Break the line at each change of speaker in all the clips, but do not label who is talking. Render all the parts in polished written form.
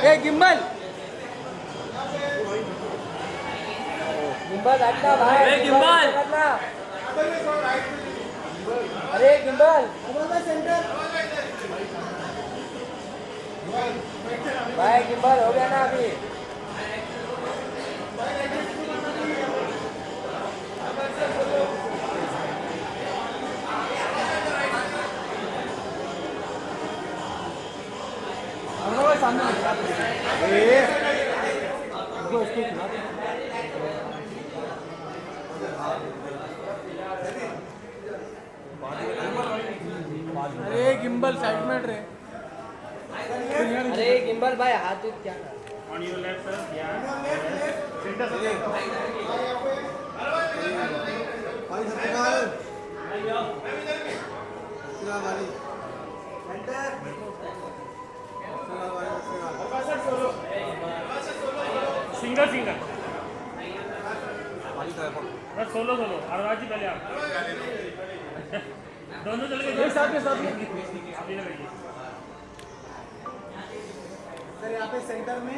ए gimbal gimbal हटना भाई, gimbal हटना। अरे गिम्बल भाई, गिम्बल हो गया ना अभी। अरे गिम्बल साइड में रहे। अरे गिम्बल भाई हाथ क्या
On your left, sir. Yeah. Single single बस सोलो सोलो अरवाज जी पहले आप दोनों चल गए साथ में अभी लगाइए
सर यहाँ पे सेंटर में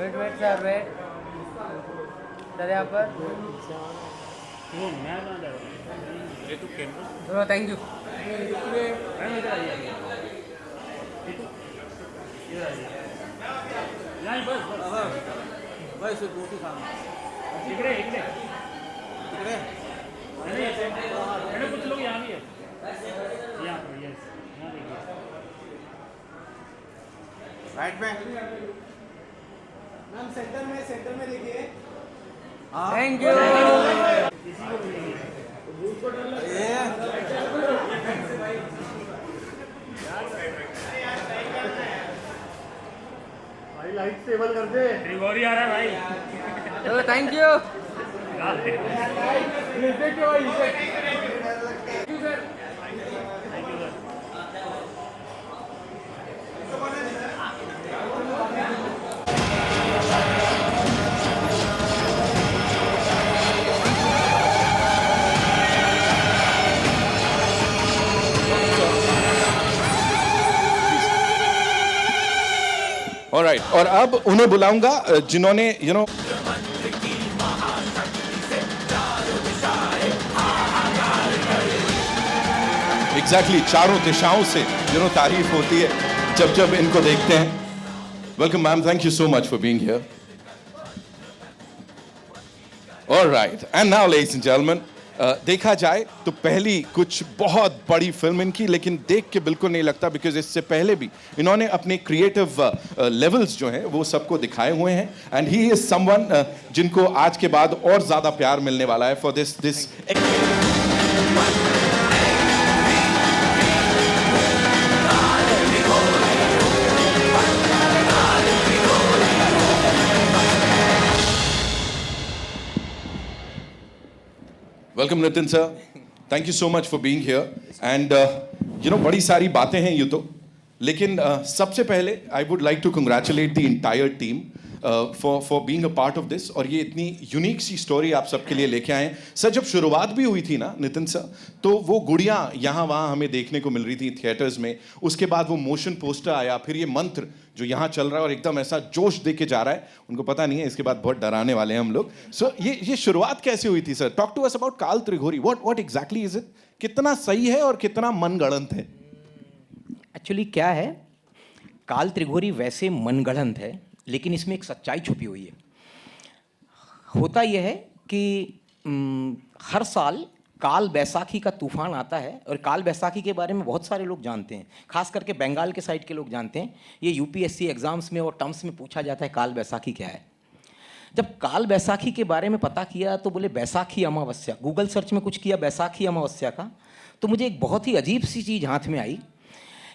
वेट सर वेट सर यहाँ पर।
वो मैं कहाँ जा रहा हूँ ये तो कैमरा
थैंक यू।
मैं इधर आइए इधर आइए नहीं बस
बस रोटी खाना
इकडे
इकडे
मैंने कुछ लोग यहाँ भी है यहाँ पर यस यहाँ देखिए
राइट में मैम सेंटर में देखिए।
Thank you.
किसी को भी
भाई लाइट स्टेबल कर दे।
त्रिगोरी आ रहा है भाई
चलो थैंक यू।
ऑलराइट, और अब उन्हें बुलाऊंगा जिन्होंने एग्जैक्टली चारों दिशाओं से तारीफ होती है जब जब इनको देखते हैं। Welcome ma'am, thank you so much for being here. Alright, and now ladies and gentleman, देखा जाए तो पहली कुछ बहुत बड़ी फिल्म इनकी, लेकिन देख के बिल्कुल नहीं लगता, बिकॉज इससे पहले भी इन्होंने अपने क्रिएटिव लेवल्स जो हैं वो सबको दिखाए हुए हैं, एंड ही इज समवन जिनको आज के बाद और ज्यादा प्यार मिलने वाला है for this welcome Nitin sir, thank you so much for being here. And बड़ी सारी बातें हैं ये तो, लेकिन सबसे पहले I would like to congratulate the entire team for being a part of this, और ये इतनी यूनिक सी स्टोरी आप सबके लिए लेके आए हैं। सर, जब शुरुआत भी हुई थी ना नितिन सर, तो वो गुड़ियाँ यहाँ वहाँ हमें देखने को मिल रही थी थिएटर्स में, उसके बाद वो मोशन पोस्टर आया, फिर ये मंत्र जो यहाँ चल रहा है और एकदम ऐसा जोश दे के जा रहा है, उनको पता नहीं है इसके बाद बहुत डराने वाले हैं हम लोग। सो ये शुरुआत कैसे हुई थी सर? Talk to us about Kaal Trighori, what exactly is it? कितना सही है और कितना मनगढ़ंत है?
एक्चुअली क्या है, काल त्रिगोरी वैसे मनगढ़ंत है, लेकिन इसमें एक सच्चाई छुपी हुई है। होता यह है कि हर साल काल बैसाखी का तूफान आता है, और काल बैसाखी के बारे में बहुत सारे लोग जानते हैं, खास करके बंगाल के साइड के लोग जानते हैं। ये यूपीएससी एग्जाम्स में और टर्म्स में पूछा जाता है काल बैसाखी क्या है। जब काल बैसाखी के बारे में पता किया तो बोले बैसाखी अमावस्या, गूगल सर्च में कुछ किया बैसाखी अमावस्या का, तो मुझे एक बहुत ही अजीब सी चीज़ हाथ में आई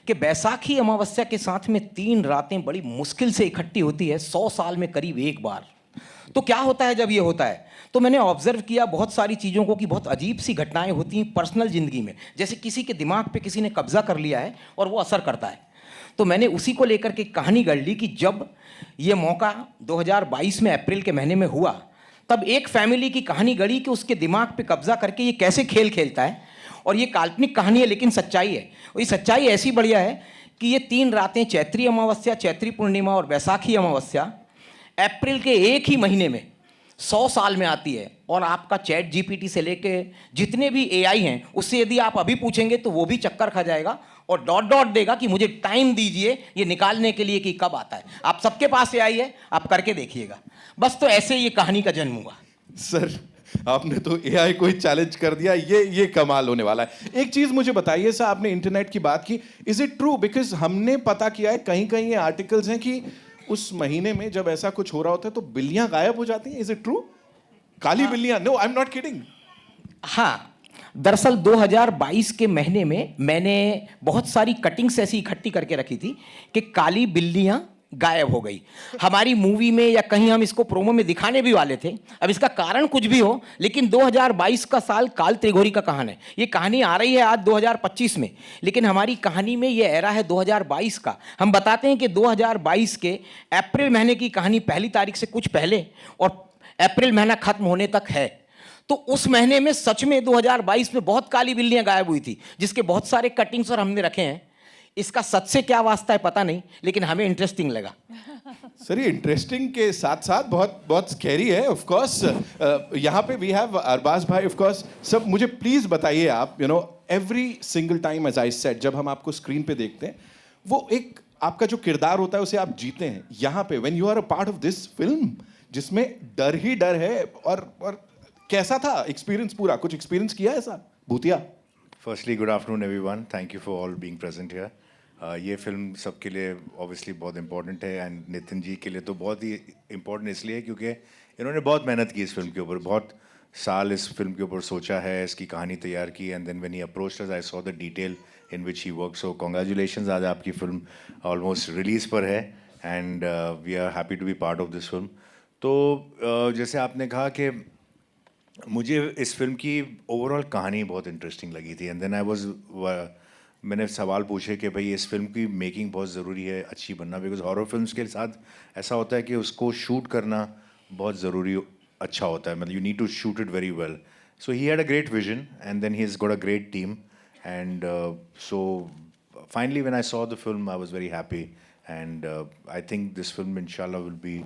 कि बैसाखी अमावस्या के साथ में 3 रातें बड़ी मुश्किल से इकट्ठी होती है 100 साल में करीब एक बार। तो क्या होता है जब ये होता है? तो मैंने ऑब्जर्व किया बहुत सारी चीज़ों को कि बहुत अजीब सी घटनाएं होती हैं पर्सनल ज़िंदगी में, जैसे किसी के दिमाग पे किसी ने कब्जा कर लिया है और वो असर करता है। तो मैंने उसी को लेकर के कहानी गढ़ ली कि जब ये मौका 2022 में अप्रैल के महीने में हुआ, तब एक फैमिली की कहानी गढ़ी कि उसके दिमाग पे कब्जा करके ये कैसे खेल खेलता है। और ये काल्पनिक कहानी है लेकिन सच्चाई है। और ये सच्चाई ऐसी बढ़िया है कि ये 3 रातें चैत्री अमावस्या, चैत्री पूर्णिमा और बैसाखी अमावस्या अप्रैल के एक ही महीने में 100 साल में आती है। और आपका चैट जीपीटी से लेके जितने भी एआई हैं उससे यदि आप अभी पूछेंगे तो वो भी चक्कर खा जाएगा और डॉट डॉट देगा कि मुझे टाइम दीजिए ये निकालने के लिए कि कब आता है। आप सबके पास एआई है, आप करके देखिएगा। बस तो ऐसे ये कहानी का जन्म हुआ।
सर आपने तो एआई को ही चैलेंज कर दिया, ये कमाल होने वाला है। एक चीज मुझे बताइए सर, आपने इंटरनेट की बात की, इज इट ट्रू? बिकॉज हमने पता किया है कहीं कहीं ये आर्टिकल्स हैं कि उस महीने में जब ऐसा कुछ हो रहा होता है तो बिल्लियां गायब हो जाती हैं। Is it true? काली बिल्लियां? No, I am not kidding.
हाँ, दरअसल 2022 के महीने में मैंने बहुत सारी कटिंग्स ऐसी इकट्ठी करके रखी थी कि काली बिल्लियां गायब हो गई। हमारी मूवी में या कहीं हम इसको प्रोमो में दिखाने भी वाले थे। अब इसका कारण कुछ भी हो, लेकिन 2022 का साल काल त्रिघोरी का कहानी है। ये कहानी आ रही है आज 2025 में, लेकिन हमारी कहानी में ये एरा है 2022 का। हम बताते हैं कि 2022 के अप्रैल महीने की कहानी 1 तारीख से कुछ पहले और अप्रैल महीना खत्म होने तक है। तो उस महीने में सच में 2022 में बहुत काली बिल्लियां गायब हुई थी, जिसके बहुत सारे कटिंग्स और हमने रखे हैं। इसका सच से क्या वास्ता है पता नहीं, लेकिन हमें इंटरेस्टिंग लगा।
सर ये इंटरेस्टिंग के साथ साथ बहुत बहुत स्कैरी है। ऑफ कोर्स यहाँ पे वी हैव अरबाज भाई। ऑफ कोर्स सब मुझे प्लीज बताइए आप, you know every single time as I said, जब हम आपको स्क्रीन पे देखते हैं वो एक आपका जो किरदार होता है उसे आप जीते हैं। यहाँ पे when you are a part of this film जिसमें डर ही डर है, और कैसा था एक्सपीरियंस पूरा? कुछ एक्सपीरियंस किया है ऐसा भूतिया?
Firstly good afternoon everyone, thank you for all being present here. ये फिल्म सबके लिए ऑब्वियसली बहुत इंपॉर्टेंट है एंड नितिन जी के लिए तो बहुत ही इम्पोर्टेंट इसलिए क्योंकि इन्होंने बहुत मेहनत की इस फिल्म के ऊपर, बहुत साल इस फिल्म के ऊपर सोचा है, इसकी कहानी तैयार की and then when he approached us I saw the detail in which he work. So congratulations, आज आपकी फिल्म ऑलमोस्ट रिलीज़ पर है and we are happy to be part of this film. तो जैसे आपने कहा कि मुझे इस फिल्म की ओवरऑल कहानी बहुत इंटरेस्टिंग लगी थी एंड देन मैंने सवाल पूछे कि भाई इस फिल्म की मेकिंग बहुत ज़रूरी है, अच्छी बनना, बिकॉज हॉरर फिल्म्स के साथ ऐसा होता है कि उसको शूट करना बहुत ज़रूरी अच्छा होता है, मतलब you need to shoot it very well. So he had a great vision and then he has got a great team and so finally when I saw the film I was very happy and I think this film इंशाल्लाह will be,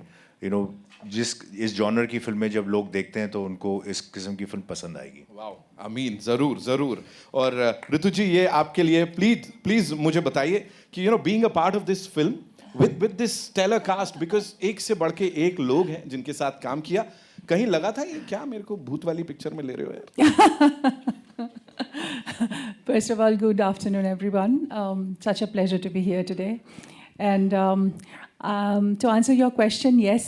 you know, इस genre की फिल्में जब लोग देखते हैं तो उनको इस किस्म की फिल्म पसंद आएगी।
वाओ, आमीन, जरूर जरूर। और ऋतु जी ये आपके लिए प्लीज मुझे बताइए कि you know being a part of this film with this stellar cast, because एक से बढ़ के एक लोग हैं जिनके साथ काम किया, कहीं लगा था ये क्या मेरे को भूत वाली पिक्चर में ले रहे हो यार?
First of all, good afternoon, everyone. Such a pleasure to be here today. And to answer your question, yes,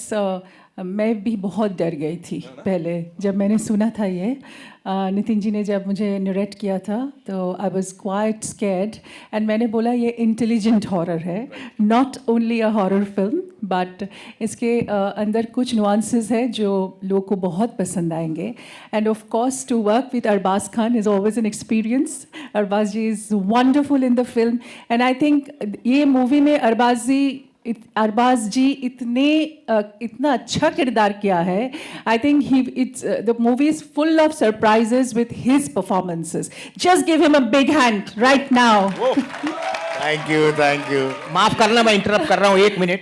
मैं भी बहुत डर गई थी पहले जब मैंने सुना था ये। नितिन जी ने जब मुझे नरेट किया था तो I was quite scared and मैंने बोला ये इंटेलिजेंट हॉरर है, not only a horror film but इसके अंदर कुछ नुआंसेस है जो लोगों को बहुत पसंद आएंगे। And of course to work with Arbaaz Khan is always an experience. Arbaaz ji is wonderful in the film and I think ये मूवी में अरबाज जी इतना अच्छा किरदार किया है। I think the movie is full of surprises with his performances. Just give him a big hand right now.
Thank you.
माफ करना मैं इंटरप्ट कर रहा हूँ 1 मिनट।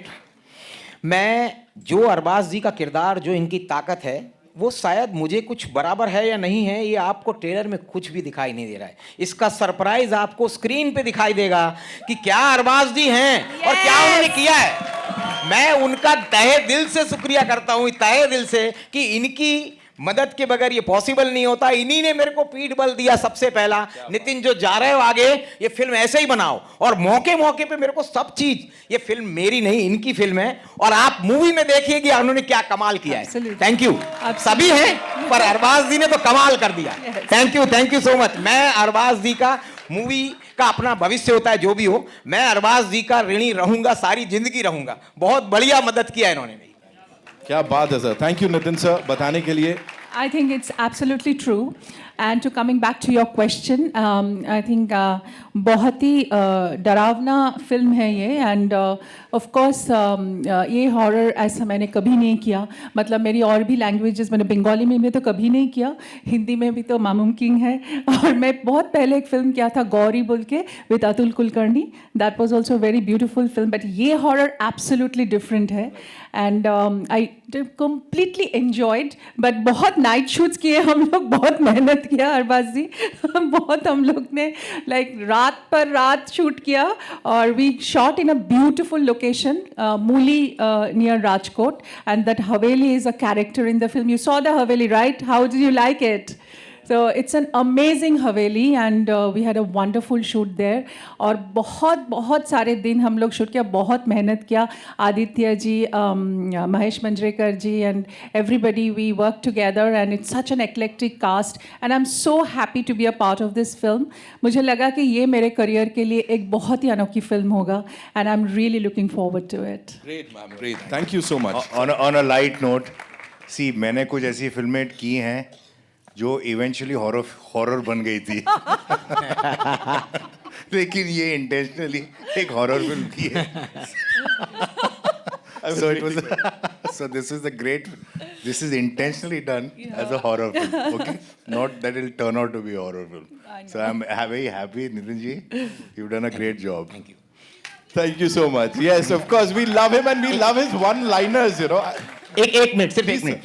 मैं जो अरबाज जी का किरदार, जो इनकी ताकत है, वो शायद मुझे कुछ बराबर है या नहीं है, ये आपको ट्रेलर में कुछ भी दिखाई नहीं दे रहा है। इसका सरप्राइज आपको स्क्रीन पे दिखाई देगा कि क्या अरबाज जी हैं और क्या उन्होंने किया है। मैं उनका तहे दिल से शुक्रिया करता हूँ, तहे दिल से, कि इनकी मदद के बगैर ये पॉसिबल नहीं होता। इन्हीं ने मेरे को पीठ बल दिया सबसे पहला। नितिन जो जा रहे हो आगे, ये फिल्म ऐसे ही बनाओ और मौके मौके पे मेरे को सब चीज, ये फिल्म मेरी नहीं इनकी फिल्म है और आप मूवी में देखिएगी उन्होंने क्या कमाल किया है। Thank you. सभी हैं पर अरबाज जी ने तो कमाल कर दिया। Thank you so much. मैं अरबाज जी का, मूवी का अपना भविष्य होता है जो भी हो, मैं अरबाज जी का ऋणी रहूंगा, सारी जिंदगी रहूंगा। बहुत बढ़िया मदद किया इन्होंने।
क्या बात है sir, thank you Nitin sir बताने के लिए।
I think it's absolutely true. And to coming back to your question, I think बहुत ही डरावना फिल्म है ये, and of course ये हॉरर ऐसा मैंने कभी नहीं किया. मतलब मेरी और भी लैंग्वेजेस, मैंने बंगाली में भी तो कभी नहीं किया, हिंदी में भी तो नामुमकिन है. और मैं बहुत पहले एक फिल्म किया था गौरी बोल के with Atul Kulkarni. That was also very beautiful film, but ये हॉरर एब्सोल्युटली डिफरेंट है. And I completely enjoyed. But बहुत नाइट शूट्स किए हम लोग, बहुत मेहनत किया अरबाज जी. बहुत हम लोग ने लाइक रात पर रात शूट किया. और we shot in a beautiful location, Muli near Rajkot. And that haveli is a character in the film. You saw the haveli, right? How did you like it? So it's an amazing Haveli, and we had a wonderful shoot there. और बहुत सारे दिन हम लोग shoot किया, बहुत मेहनत किया. आदित्य जी, महेश मंजरेकर जी, and everybody, we worked together, and it's such an eclectic cast, and I'm so happy to be a part of this film. मुझे लगा कि ये मेरे करियर के लिए एक बहुत ही अनोखी फिल्म होगा, and I'm really looking forward to it.
Great, ma'am. Great. Thank you so much.
On a light note, see, मैंने कुछ ऐसी फिल्में की हैं जो इवेंचुअली हॉरर बन गई थी. लेकिन ये इंटेंशनली एक हॉरर फिल्म की है. So it was. So this is intentionally done as a horror film. Okay, not that it'll turn out to be a horror film. So I'm very happy, Nitin ji. You've done a great job.
Thank you.
Thank you so much. Yes, of course, we love him and we love his one-liners, you know.
एक minute, सिर्फ एक minute.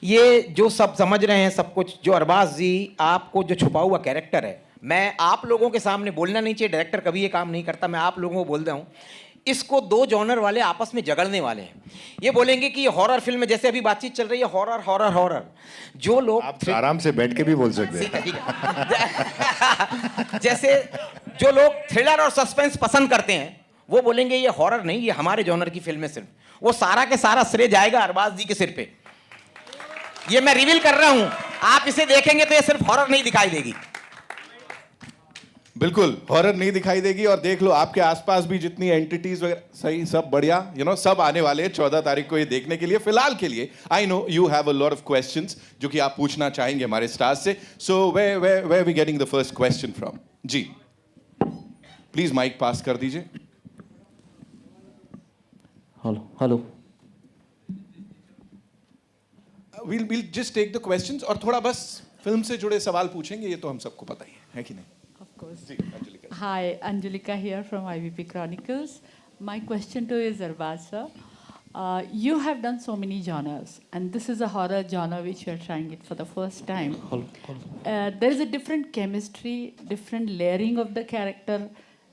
ये जो सब समझ रहे हैं सब कुछ, जो अरबाज जी आपको जो छुपा हुआ कैरेक्टर है, मैं आप लोगों के सामने बोलना नहीं चाहिए, डायरेक्टर कभी ये काम नहीं करता, मैं आप लोगों को बोलता हूँ, इसको दो जॉनर वाले आपस में झगड़ने वाले हैं. ये बोलेंगे कि ये हॉरर फिल्म है, जैसे अभी बातचीत चल रही है, हॉरर हॉरर हॉरर. जो लोग
आप आराम से बैठ के भी बोल सकते हैं.
ठीक है. जैसे जो लोग थ्रिलर और सस्पेंस पसंद करते हैं, वो बोलेंगे ये हॉरर नहीं, ये हमारे जॉनर की फिल्म है. सिर्फ वो सारा के सारा श्रेय जाएगा अरबाज जी के सिर पे. ये मैं रिवील कर रहा हूं, आप इसे देखेंगे तो ये सिर्फ हॉरर नहीं दिखाई देगी.
बिल्कुल हॉरर नहीं दिखाई देगी. और देख लो आपके आसपास भी जितनी एंटिटीज वगैरह, सही सब बढ़िया, यू नो, सब आने वाले हैं 14 तारीख को ये देखने के लिए. फिलहाल के लिए I know you have a lot of questions जो कि आप पूछना चाहेंगे हमारे स्टार्स से. So where we getting the first question from? जी प्लीज माइक पास कर दीजिए.
Hello.
we'll just take the questions और थोड़ा बस फिल्म से जुड़े सवाल पूछेंगे, ये तो हम सबको पता ही है कि नहीं?
Of course.
Ji, Anjalika.
Hi, Anjulika here from IVP Chronicles. My question to you is Arbaz sir. You have done so many genres, and this is a horror genre which you are trying it for the first time. There is a different chemistry, different layering of the character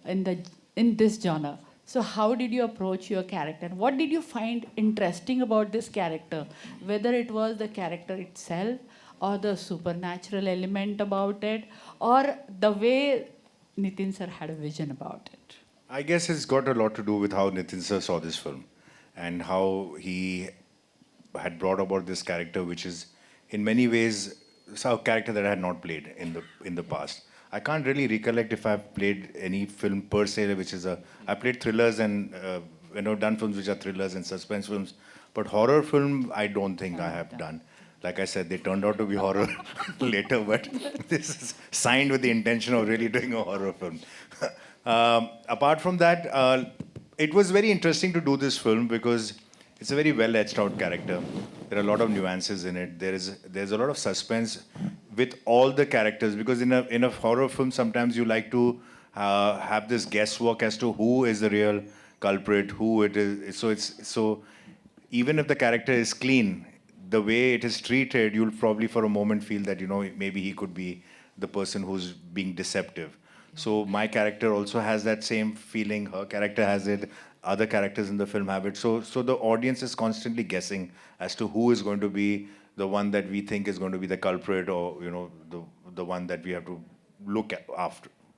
in this genre. So how did you approach your character? What did you find interesting about this character? Whether it was the character itself, or the supernatural element about it, or the way Nitin sir had a vision about it?
I guess it's got a lot to do with how Nitin sir saw this film and how he had brought about this character, which is in many ways a character that I had not played in the past. I can't really recollect if I've played any film per se, which is I played thrillers and done films which are thrillers and suspense films, but horror film I don't think I have done. Like I said, they turned out to be horror later, but this is signed with the intention of really doing a horror film. Apart from that, it was very interesting to do this film because it's a very well etched out character. There are a lot of nuances in it. There's a lot of suspense with all the characters, because in a horror film sometimes you like to have this guesswork as to who is the real culprit, who it is. So even if the character is clean, the way it is treated, you'll probably for a moment feel that maybe he could be the person who's being deceptive. So my character also has that same feeling. Her character has it. Other characters in the film have it. So the audience is constantly guessing as to who is going to be the one that we think is going to be the culprit, or the one that we have to look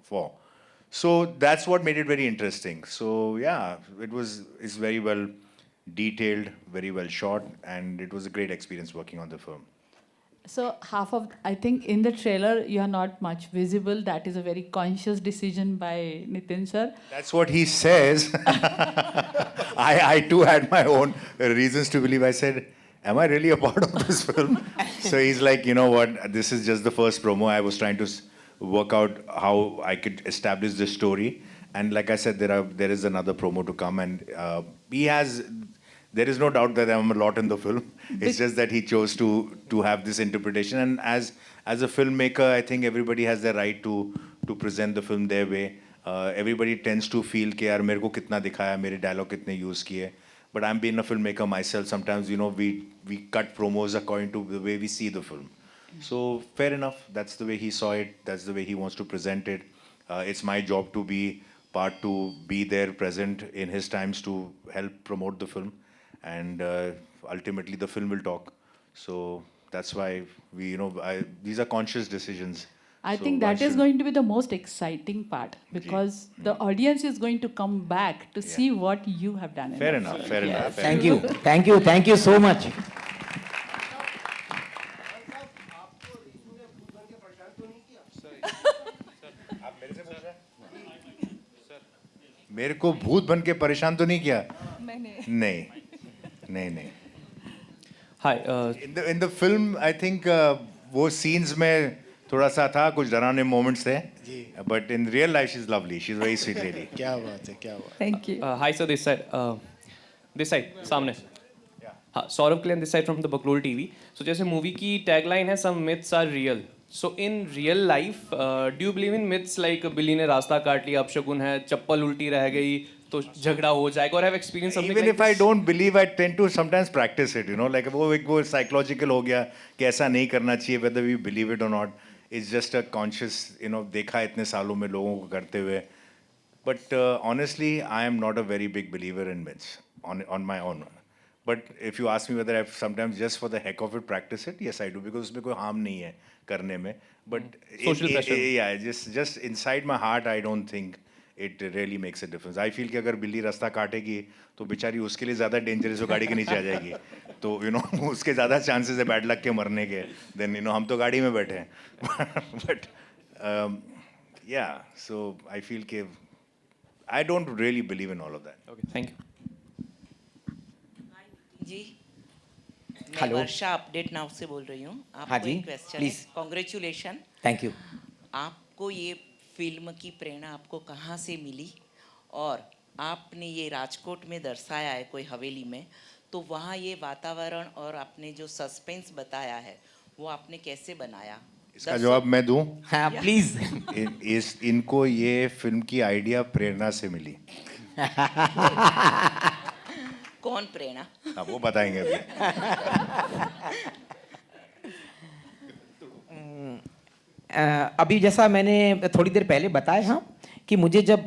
for. So that's what made it very interesting. So yeah, it's very well detailed, very well shot, and it was a great experience working on the film.
So I think in the trailer you are not much visible. That is a very conscious decision by Nitin sir.
That's what he says. I too had my own reasons to believe. I said, am I really a part of this film? So he's like, you know what, this is just the first promo. I was trying to work out how I could establish this story. And like I said, there is another promo to come, and there is no doubt that I'm a lot in the film. It's just that he chose to have this interpretation. And as a filmmaker, I think everybody has the right to present the film their way. Everybody tends to feel कि यार मेरे को कितना दिखाया, मेरे dialogue कितने use किए. But I'm being a filmmaker myself. Sometimes, you know, we cut promos according to the way we see the film. So fair enough. That's the way he saw it. That's the way he wants to present it. It's my job to be there, present in his times to help promote the film. And ultimately the film will talk. So that's why these are conscious decisions.
I think that is going to be the most exciting part, because the audience is going to come back to see what you have done.
Fair enough.
Thank you so much.
मेरे को भूत बन के परेशान तो नहीं किया? नहीं.
Hi.
In the film, I think वो scenes में थोड़ा सा था, कुछ डरावने moments थे. But in real life, she's lovely. She's a very sweet lady.
क्या बात है.
Thank you.
Hi, sir. This side, सामने. हाँ, सौरभ कल्याण this side from the Baklol TV. So जैसे movie की tagline है, some myths are real. So in real life, do you believe in myths like बिल्ली ने रास्ता काट लिया, अपशकुन है, चप्पल उल्टी रह गई, तो झगड़ा हो जाएगा, or have experienced something
Even
like
if I don't believe, I tend to sometimes practice it, you know, like वो psychological हो गया कि ऐसा नहीं करना चाहिए, whether we believe it or not. It's just a conscious, you know, देखा इतने सालों में लोगों को करते हुए. But honestly, I am not a very big believer in myths on my own. But if you ask me whether I sometimes just for the heck of it practice it, yes I do, because उसमें कोई harm नहीं है करने में. But
Social pressure.
Yeah, just inside my heart, I don't think it really makes a difference. I feel कि अगर बिल्ली रास्ता काटेगी तो बेचारी उसके लिए ज़्यादा dangerous हो, गाड़ी के नीचे आ जाएगी. तो you know उसके ज़्यादा chances है bad luck के मरने के. Then you know हम तो गाड़ी में बैठे हैं. But yeah, so I feel कि I don't really believe in all of that.
Okay, thank you.
जी, मैं
हेलो।
वर्षा अपडेट नाउ से बोल रही हूँ.
हाँ
आपको
जी,
एक क्वेश्चन है.
प्लीज।
कॉन्ग्रेचुलेशन.
Thank you.
आपको ये फिल्म की प्रेरणा आपको कहाँ से मिली, और आपने ये राजकोट में दर्शाया है कोई हवेली में, तो वहाँ ये वातावरण और आपने जो सस्पेंस बताया है वो आपने कैसे बनाया?
इसका जवाब मैं दूं?
हाँ प्लीज.
इनको ये फिल्म की आइडिया प्रेरणा से मिली.
कौन प्रेरणा?
हाँ, वो बताएंगे अभी.
अभी जैसा मैंने थोड़ी देर पहले बताया हाँ कि मुझे जब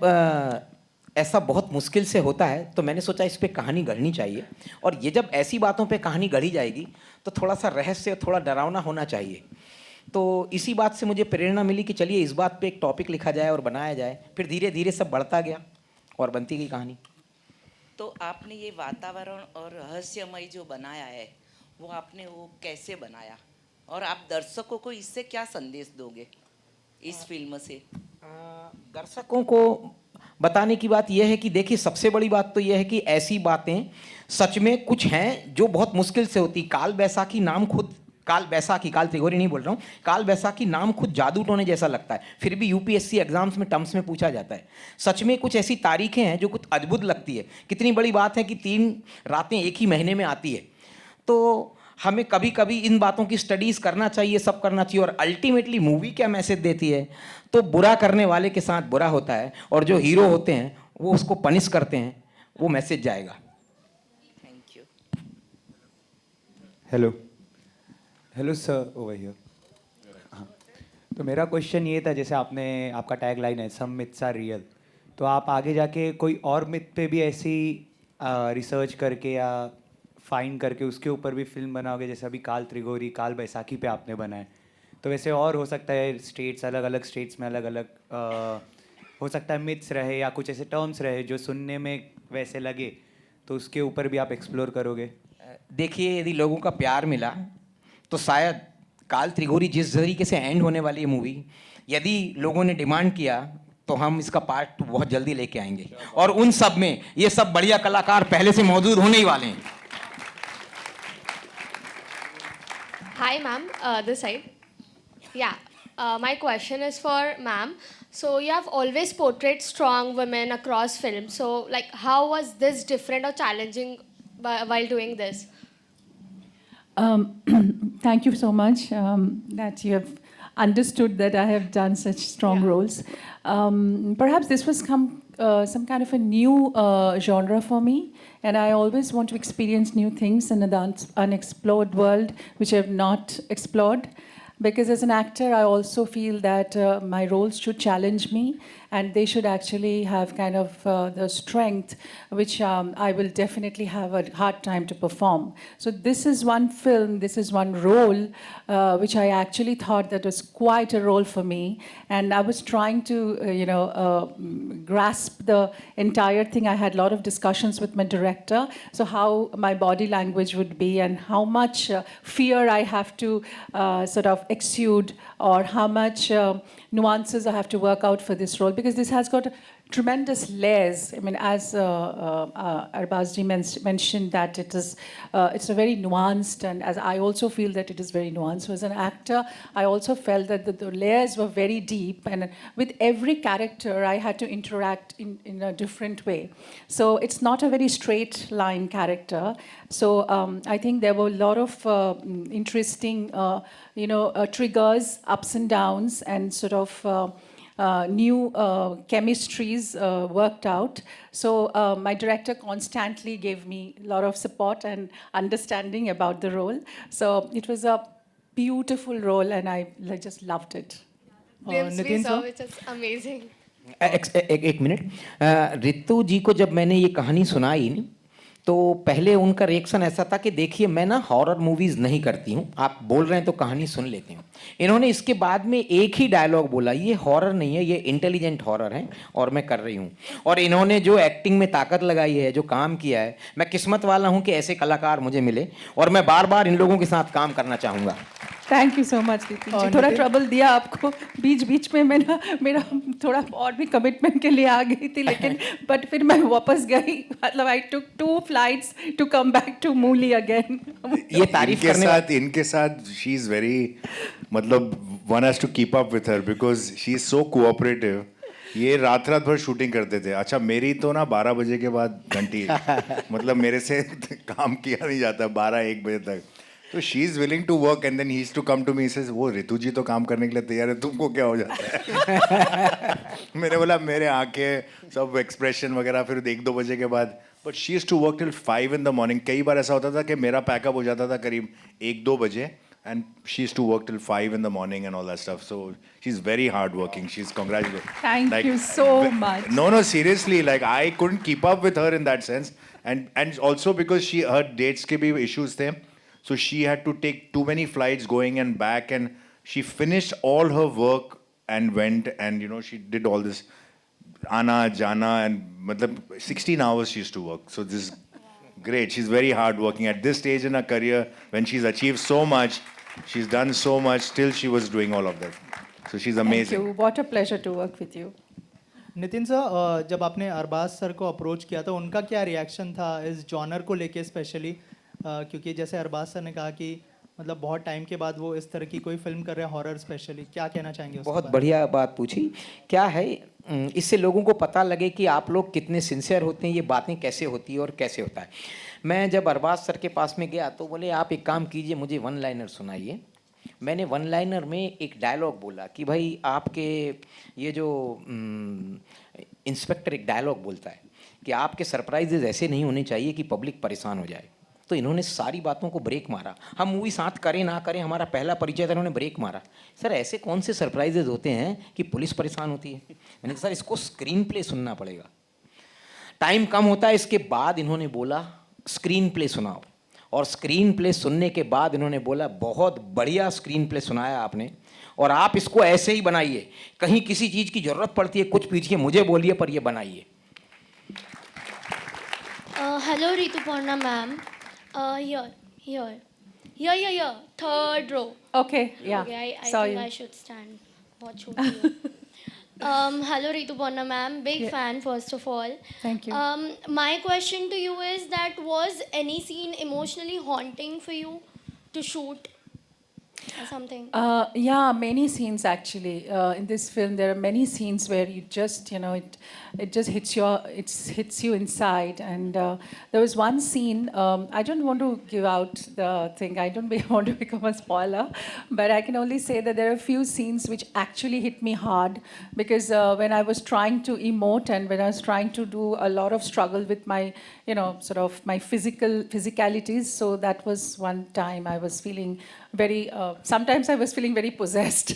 ऐसा बहुत मुश्किल से होता है तो मैंने सोचा इस पे कहानी गढ़नी चाहिए, और ये जब ऐसी बातों पे कहानी गढ़ी जाएगी तो थोड़ा सा रहस्य, थोड़ा डरावना होना चाहिए. तो इसी बात से मुझे प्रेरणा मिली कि चलिए इस बात पे एक टॉपिक लिखा जाए और बनाया जाए. फिर धीरे धीरे सब बढ़ता गया और बनती गई कहानी.
तो आपने ये वातावरण और रहस्यमय जो बनाया है वो आपने वो कैसे बनाया, और आप दर्शकों को इससे क्या संदेश दोगे इस फिल्म से?
दर्शकों को बताने की बात यह है कि देखिए, सबसे बड़ी बात तो यह है कि ऐसी बातें सच में कुछ हैं जो बहुत मुश्किल से होती. काल बैसाखी नाम खुद, काल त्रिगोरी नहीं बोल रहा हूँ, काल बैसाखी नाम खुद जादू टोने जैसा लगता है, फिर भी यूपीएससी एग्जाम्स में टर्म्स में पूछा जाता है. सच में कुछ ऐसी तारीखें हैं जो कुछ अद्भुत लगती है. कितनी बड़ी बात है कि 3 रातें एक ही महीने में आती है. तो हमें कभी कभी इन बातों की स्टडीज़ करना चाहिए, सब करना चाहिए. और अल्टीमेटली मूवी क्या मैसेज देती है, तो बुरा करने वाले के साथ बुरा होता है, और जो हीरो होते हैं वो उसको पनिश करते हैं, वो मैसेज जाएगा.
Thank you.
Hello sir, over here. हाँ, तो मेरा क्वेश्चन ये था, जैसे आपका टैग लाइन है सम मिथ्स आर रियल, तो आप आगे जाके कोई और मिथ पे भी ऐसी रिसर्च करके या फाइंड करके उसके ऊपर भी फिल्म बनाओगे, जैसे अभी काल त्रिगोरी, काल बैसाखी पे आपने बनाए, तो वैसे और हो सकता है स्टेट्स, अलग अलग स्टेट्स में अलग अलग हो सकता है मिथ्स रहे या कुछ ऐसे टर्म्स रहे जो सुनने में वैसे लगे, तो उसके ऊपर भी आप एक्सप्लोर करोगे?
देखिए, यदि लोगों का प्यार मिला तो शायद काल त्रिगोरी जिस तरीके से एंड होने वाली मूवी, यदि लोगों ने डिमांड किया तो हम इसका पार्ट बहुत जल्दी लेके आएंगे, और उन सब में ये सब बढ़िया कलाकार पहले से मौजूद होने ही वाले हैं.
Hi, ma'am. This side. Yeah. My question is for ma'am. So you have always portrayed strong women across films. So, like, how was this different or challenging while doing this?
Thank you so much that you have understood that I have done such strong roles. Perhaps this was some kind of a new genre for me, and I always want to experience new things in an unexplored world which I have not explored. Because as an actor, I also feel that my roles should challenge me, and they should actually have kind of the strength which I will definitely have a hard time to perform. So this is one film, this is one role which I actually thought that was quite a role for me, and I was trying to grasp the entire thing. I had a lot of discussions with my director, so how my body language would be and how much fear I have to sort of exude, or how much nuances I have to work out for this role, because this has got tremendous layers. I mean, as Arbazji mentioned, that it's a very nuanced, and as I also feel that it is very nuanced. So as an actor, I also felt that the layers were very deep, and with every character, I had to interact in a different way. So it's not a very straight line character. So I think there were a lot of interesting, triggers, ups and downs, and sort of new chemistries worked out. So my director constantly gave me a lot of support and understanding about the role. So it was a beautiful role, and I just loved it.
Nitin sir, which is amazing.
एक minute, Ritu जी को जब मैंने ये कहानी सुनाई तो पहले उनका रिएक्शन ऐसा था कि देखिए मैं ना हॉरर मूवीज़ नहीं करती हूँ, आप बोल रहे हैं तो कहानी सुन लेती हूँ। इन्होंने इसके बाद में एक ही डायलॉग बोला, ये हॉरर नहीं है, ये इंटेलिजेंट हॉरर है और मैं कर रही हूँ। और इन्होंने जो एक्टिंग में ताकत लगाई है, जो काम किया है, मैं किस्मत वाला हूँ कि ऐसे कलाकार मुझे मिले, और मैं बार बार इन लोगों के साथ काम करना चाहूँगा।
Thank you so much Nitin ji, थोड़ा ट्रबल दिया आपको बीच बीच में, मैं ना मेरा थोड़ा और भी कमिटमेंट के लिए आ गई थी, लेकिन बट फिर मैं वापस गई, मतलब I took 2 flights to come back to मूली अगेन।
ये तारीफ करने
इनके साथ शी इज वेरी, मतलब one has to keep up with her because she is so cooperative. ये रात रात भर शूटिंग करते थे। अच्छा, मेरी तो ना 12 बजे के बाद घंटी मतलब मेरे से काम किया नहीं जाता 12-1 बजे तक। तो she is willing to work and then he is to come to me, says वो रितु जी तो काम करने के लिए तैयार है, तुमको क्या हो जाता है? मैंने बोला मेरे आंखें सब एक्सप्रेशन वगैरह फिर 1-2 बजे के बाद, but she is to work till 5 in the morning। कई बार ऐसा होता था कि मेरा पैकअप हो जाता था करीब 1-2 बजे, and she used to work till 5 in the morning and all that stuff. So she's very hardworking. She's congratulated.
Thank you so much.
No, seriously, like I couldn't keep up with her in that sense, and also because her dates ke bhi issues the, so she had to take too many flights going and back, and she finished all her work and went, and she did all this Ana Jana, and matlab 16 hours she used to work. So this is great. She's very hardworking at this stage in her career when she's achieved so much. She's done so much. Still, she was doing all of that. So she's amazing.
Thank you. What a pleasure to work with you.
Nitin sir, जब आपने Arbaaz sir को approach किया था, उनका क्या reaction था इस genre को लेके स्पेशली? क्योंकि जैसे अरबाज सर ने कहा कि मतलब बहुत टाइम के बाद वो इस तरह की कोई फिल्म कर रहे हैं हॉरर स्पेशली, क्या कहना चाहेंगे?
बहुत बढ़िया बात पूछी। क्या है, इससे लोगों को पता लगे कि आप लोग कितने सिंसियर होते हैं, ये बातें कैसे होती है और कैसे होता है। मैं जब अरबाज सर के पास में गया तो बोले आप एक काम कीजिए, मुझे 1 लाइनर सुनाइए। मैंने 1 लाइनर में एक डायलॉग बोला कि भाई आपके ये जो इंस्पेक्टर एक डायलॉग बोलता है कि आपके सरप्राइजेज ऐसे नहीं होने चाहिए कि पब्लिक परेशान हो जाए। तो इन्होंने सारी बातों को ब्रेक मारा। हम मूवी साथ करें ना करें, हमारा पहला परिचय था, इन्होंने ब्रेक मारा। सर ऐसे कौन से सरप्राइजेज होते हैं कि पुलिस परेशान होती है? मैंने कहा सर इसको स्क्रीन प्ले सुनना पड़ेगा। टाइम कम होता है, इसके बाद इन्होंने बोला स्क्रीन प्ले सुनाओ, और स्क्रीन प्ले सुनने के बाद इन्होंने बोला बहुत बढ़िया स्क्रीन प्ले सुनाया आपने, और आप इसको ऐसे ही बनाइए, कहीं किसी चीज़ की ज़रूरत पड़ती है कुछ पूछिए, मुझे बोलिए, पर ये बनाइए।
Hello Rituparna ma'am, here, third row.
Okay, yeah.
Okay, I
Saw
think
you.
I should stand. Watch over you. Hello Rituparna ma'am, big fan first of all.
Thank you.
My question to you is that was any scene emotionally haunting for you to shoot? or something?
Yeah, many scenes actually. In this film, there are many scenes where you just, it just hits you inside. And there was one scene. I don't want to give out the thing. I don't want to become a spoiler, but I can only say that there are a few scenes which actually hit me hard because when I was trying to emote and when I was trying to do a lot of struggle with my, sort of my physicalities. So that was one time I was feeling very, sometimes I was feeling very possessed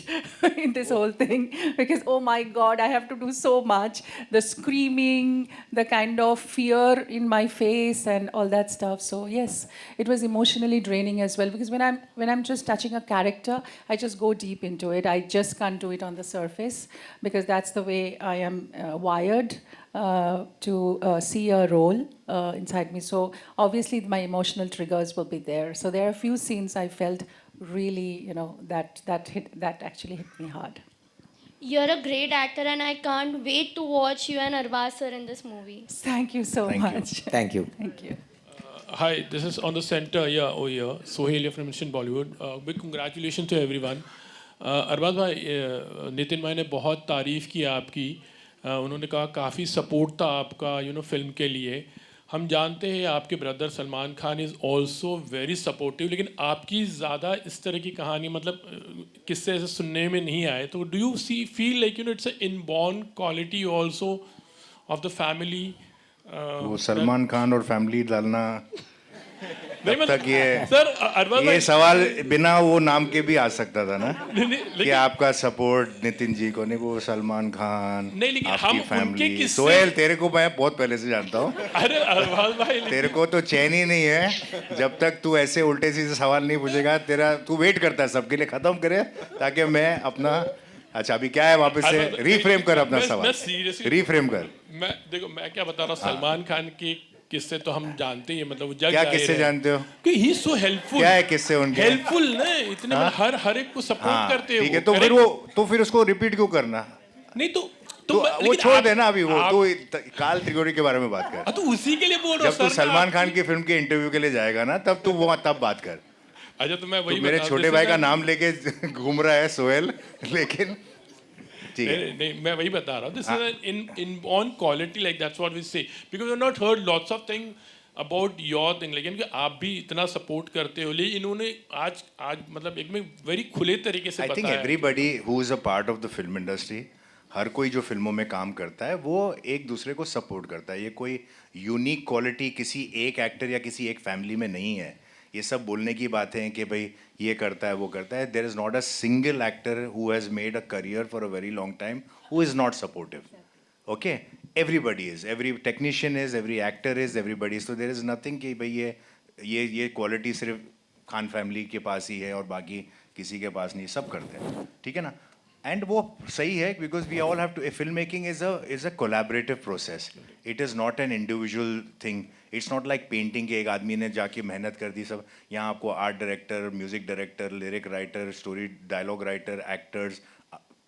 in this whole thing because, oh my God, I have to do so much. The screaming, the kind of fear in my face and all that stuff. So yes, it was emotionally draining as well because when I'm just touching a character, I just go deep into it. I just can't do it on the surface because that's the way I am wired to see a role inside me. So obviously my emotional triggers will be there. So there are a few scenes I felt really, that actually hit me hard.
You're a great actor, and I can't wait to watch you and Arbaz sir in this movie.
Thank you so much.
Thank you.
Thank you.
Hi, this is on the center, over here. Sohail here from Mission Bollywood. Big congratulations to everyone. Arbaaz भाई, नितिन भाई ने बहुत तारीफ़ की आपकी. उन्होंने कहा काफ़ी सपोर्ट था आपका फिल्म के लिए. हम जानते हैं आपके brother Salman Khan is also very supportive, लेकिन आपकी ज़्यादा इस तरह की कहानी मतलब किससे ऐसे सुनने में नहीं आए. तो do you feel like it's a inborn quality also of the family?
वो सलमान खान और फैमिली डालना तब तक
सर
ये सवाल बिना वो नाम के भी आ सकता था ना कि आपका सपोर्ट नितिन जी को नहीं, वो सलमान खान, आपकी फैमिली. सोहेल, तेरे को मैं बहुत पहले से जानता हूँ.
अरे अरबाज भाई,
तेरे को तो चैन ही नहीं है जब तक तू ऐसे उल्टे सीधे सवाल नहीं पूछेगा. तू वेट करता है सबके लिए खत्म करे ताकि मैं अपना. अच्छा, अभी क्या है, वापस से रीफ्रेम कर अपना सवाल. रीफ्रेम कर.
मैं क्या बता रहा हूँ, सलमान खान की किस्से तो हम जानते ही, मतलब
क्या किस्से जानते हो
कि ही सो हेल्पफुल.
क्या है किस्से उनके?
हेल्पफुल ना, इतने हर एक को सपोर्ट करते हैं.
ठीक है, तो फिर उसको रिपीट क्यों करना?
नहीं तो
वो छोड़ देना अभी. वो तो काल त्रिगोरी के बारे में बात कर.
तो उसी के लिए बोल रहा हूँ.
जब तू सलमान खान की फिल्म के इंटरव्यू के लिए जाएगा ना, तब तू वो तब बात कर.
अच्छा, तो मैं वही
मेरे छोटे भाई का नाम लेके घूम रहा है सोहेल, लेकिन
नहीं, मैं वही बता रहा हूँ. This is in on quality, like that's what we say, because we have not heard lots of thing about your thing, लेकिन आप भी इतना सपोर्ट करते हो. लेकिन इन्होंने आज मतलब एक में वेरी खुले तरीके से बताया.
I think everybody who is a part of the film industry, हर कोई जो फिल्मों में काम करता है वो एक दूसरे को सपोर्ट करता है. ये कोई यूनिक क्वालिटी किसी एक एक्टर या किसी एक फैमिली में नहीं है. ये सब बोलने की बातें हैं कि भाई ये करता है वो करता है. There is not a single actor who has made a career for a very long time who is not supportive. Okay, everybody is, every technician is, every actor is, everybody. So there is nothing कि भाई ये quality सिर्फ Khan family के पास ही है और बाकी किसी के पास नहीं. सब करते हैं, ठीक है ना. एंड वो सही है because we all have to. Film making is a collaborative process. It is not an individual thing. It's not like painting के एक आदमी ने जाके मेहनत कर दी. सब यहाँ आपको art director, music director, lyric writer, story dialogue writer, actors,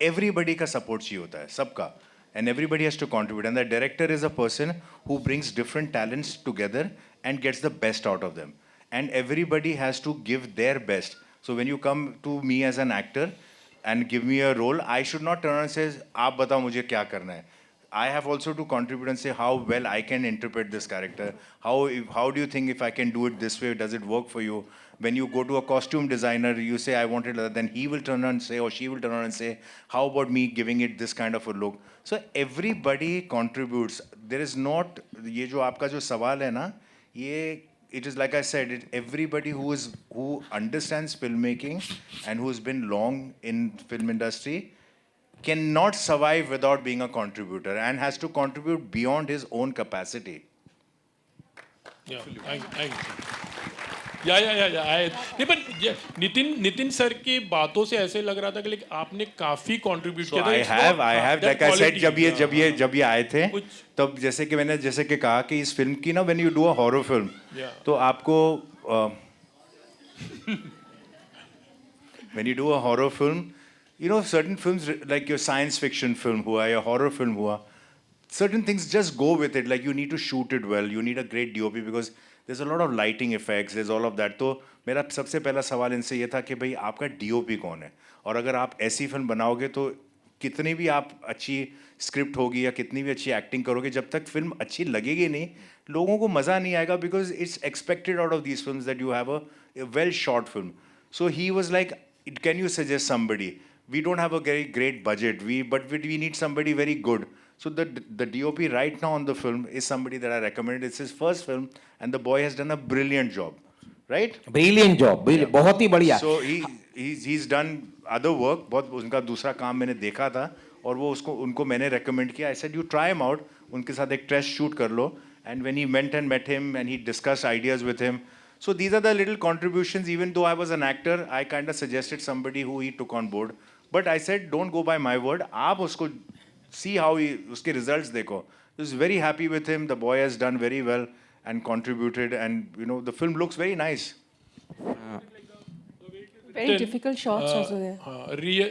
everybody का सपोर्ट चाहिए होता है, सबका. And everybody has to contribute. And the director is a person who brings different talents together and gets the best out of them. And everybody has to give their best. So when you come to me as an actor and give me a role, I should not turn and say, आप बताओ मुझे क्या करना है. I have also to contribute and say how well I can interpret this character. How do you think if I can do it this way, does it work for you? When you go to a costume designer, you say I want it like that, then he will turn around and say, or she will turn around and say, how about me giving it this kind of a look? So everybody contributes. There is not, ये जो आपका जो सवाल है ना, ये it is like I said, everybody who understands filmmaking and who's been long in film industry cannot survive without being a contributor and has to contribute beyond his own capacity.
Yeah, thank you. नहीं, पर Nitin sir की बातों से ऐसे लग रहा था कि आपने काफी कंट्रीब्यूट किया था.
I have like I said, जब ये आए थे तब जैसे कि कहा कि इस फिल्म की ना, when you do a horror film, तो आपको when you do a horror film, certain films like your science fiction film हुआ या horror film हुआ, certain things just go with it. Like you need to shoot it well, you need a great DOP because there's a lot of lighting effects, there's all of that. तो मेरा सबसे पहला सवाल इनसे ये था कि भाई आपका DOP कौन है, और अगर आप ऐसी फिल्म बनाओगे तो कितनी भी आप अच्छी स्क्रिप्ट होगी या कितनी भी अच्छी एक्टिंग करोगे, जब तक फिल्म अच्छी लगेगी नहीं, लोगों को मज़ा नहीं आएगा, because it's expected out of these films that you have a well short film. So he was like, can you suggest somebody? We don't have a very great budget, but we need somebody very good. So the DOP right now on the film is somebody that I recommended. It's his first film, and the boy has done a brilliant job, right?
Brilliant job, बहुत ही बढ़िया.
So he's done other work. बहुत उनका दूसरा काम मैंने देखा था, और वो उनको मैंने recommend किया. I said you try him out. उनके साथ एक test shoot कर लो. And when he went and met him and he discussed ideas with him. So these are the little contributions. Even though I was an actor, I kind of suggested somebody who he took on board. But I said, don't go by my word. आप उसको see how उसके results देखो. I was very happy with him. The boy has done very well and contributed, and the film looks very nice.
Very difficult shots also there.
Real,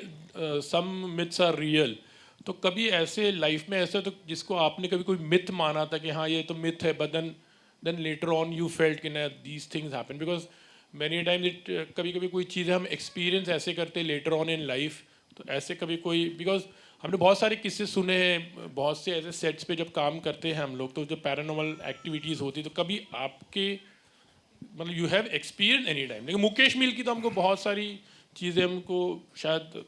some myths are real. तो कभी ऐसे life में ऐसा तो जिसको आपने कभी कोई मिथ माना था कि हाँ ये तो मिथ है, but then later on you felt कि ना these things happen, because many times कभी कभी कोई चीज़ें हम एक्सपीरियंस ऐसे करते later on in life. तो ऐसे कभी कोई, बिकॉज हमने बहुत सारे किस्से सुने हैं, बहुत से ऐसे सेट्स पे जब काम करते हैं हम लोग, तो जब पैरानॉर्मल एक्टिविटीज़ होती है, तो कभी आपके मतलब you have experience any time. लेकिन मुकेश मिल की तो हमको बहुत सारी चीज़ें हमको शायद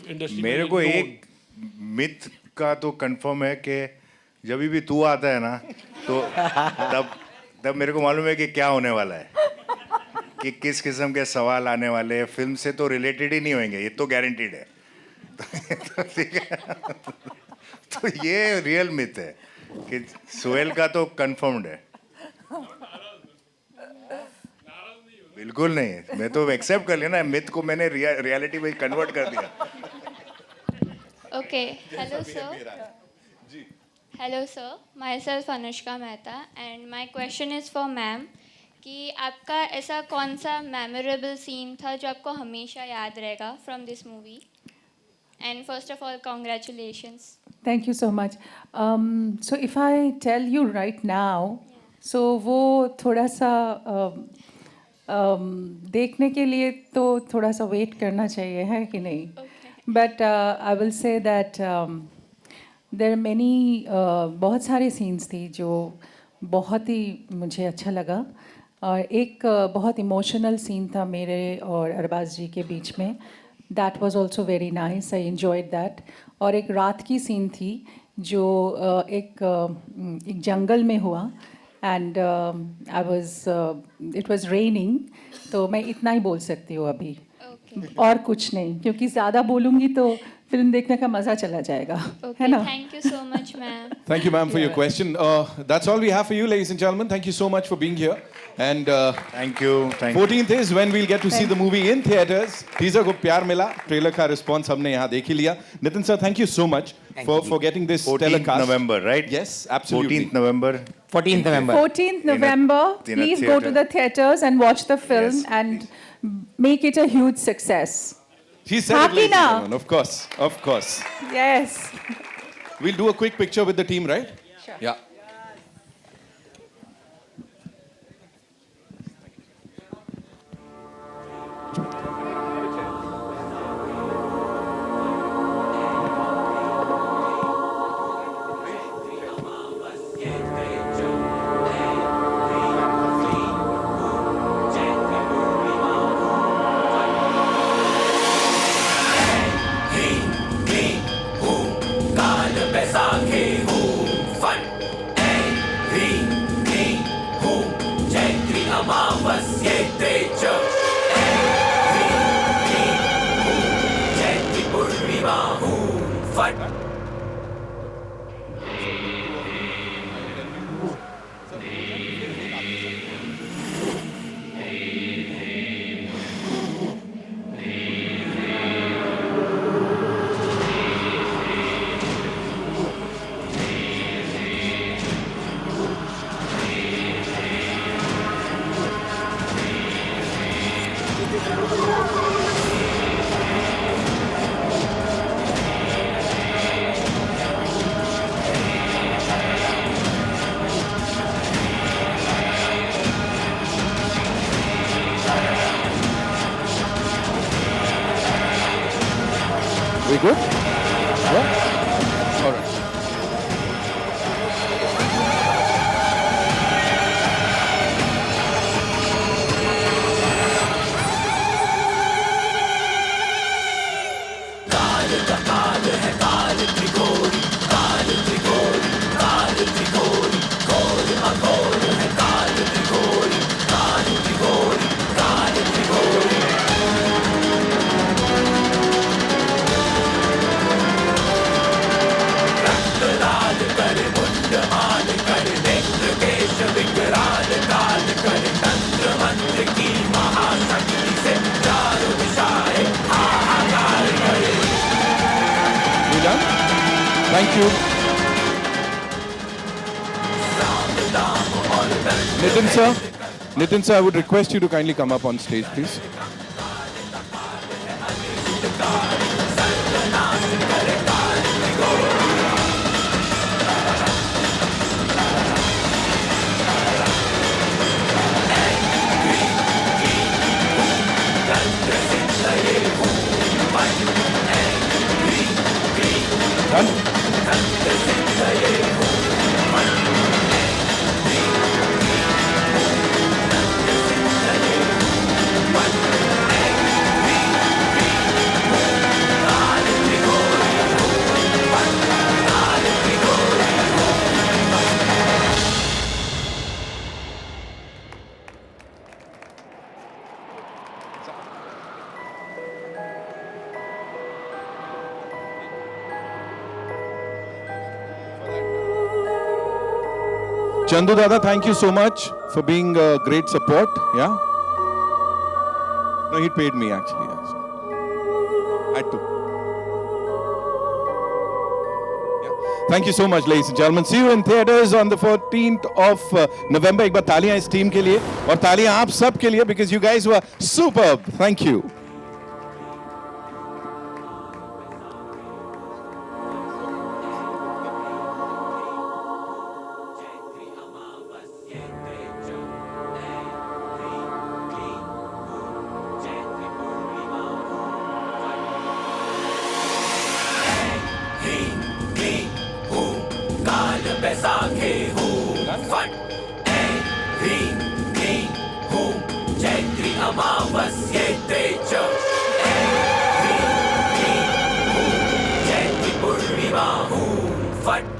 इंडस्ट्री
मेरे को एक मिथ का तो कंफर्म है कि जब भी तू आता है ना, तो तब मेरे को मालूम है कि क्या होने वाला है, कि किस किस्म के सवाल आने वाले हैं. फिल्म से तो रिलेटेड ही नहीं होंगे, ये तो गारंटीड है. ठीक है. तो ये रियल मिथ है कि सोहेल का तो कंफर्म्ड है. बिल्कुल नहीं, मैं तो एक्सेप्ट कर लिया ना, मिथ को मैंने रियलिटी में कन्वर्ट कर दिया.
Okay, hello sir. Hello sir, myself Anushka Mehta and my question is for ma'am. कि आपका ऐसा कौन सा मेमोरेबल सीन था जो आपको हमेशा याद रहेगा from this movie? And first of all congratulations.
Thank you so much. So if I tell you right now, so वो थोड़ा सा देखने के लिए तो थोड़ा सा वेट करना चाहिए, है कि नहीं? But I will say that there are many बहुत सारे सीन्स थी जो बहुत ही मुझे अच्छा लगा. और एक बहुत इमोशनल सीन था मेरे और अरबाज जी के बीच में. That was also very nice, I enjoyed that. और एक रात की सीन थी जो एक जंगल में हुआ, एंड इट वाज रेनिंग. तो मैं इतना ही बोल सकती हूँ अभी, और कुछ नहीं, क्योंकि ज़्यादा बोलूँगी तो फिल्म देखने का मज़ा चला जाएगा, है ना?
Thank you so much, ma'am.
Thank you, ma'am, for your question. That's all we have for you, ladies and gentlemen. Thank you so much for being here. And
thank you.
14th is when we'll get to see the movie in theaters. Teaser को प्यार मिला, trailer का response हमने यहाँ देख ही लिया. Nitin sir, thank you so much for getting this
14th
telecast.
November, right?
Yes, absolutely.
14th November.
14th November.
14th November.
in a
Please go to
theatre.
the theaters and watch the film
Yes.
and make it a huge success.
She said it,
Happy
ladies and
now.
gentlemen. Of course, of course.
Yes.
We'll do a quick picture with the team, right?
Sure.
Yeah. Thank you. Nitin sir, I would request you to kindly come up on stage, please. Chandu Dada, thank you so much for being a great support. Yeah. No, he paid me actually. Yeah, so. Had to. Yeah. Thank you so much, ladies and gentlemen. See you in theaters on the 14th of November. एक बार तालियां इस team के लिए और तालियां आप सब के लिए because you guys were superb. Thank you.
What?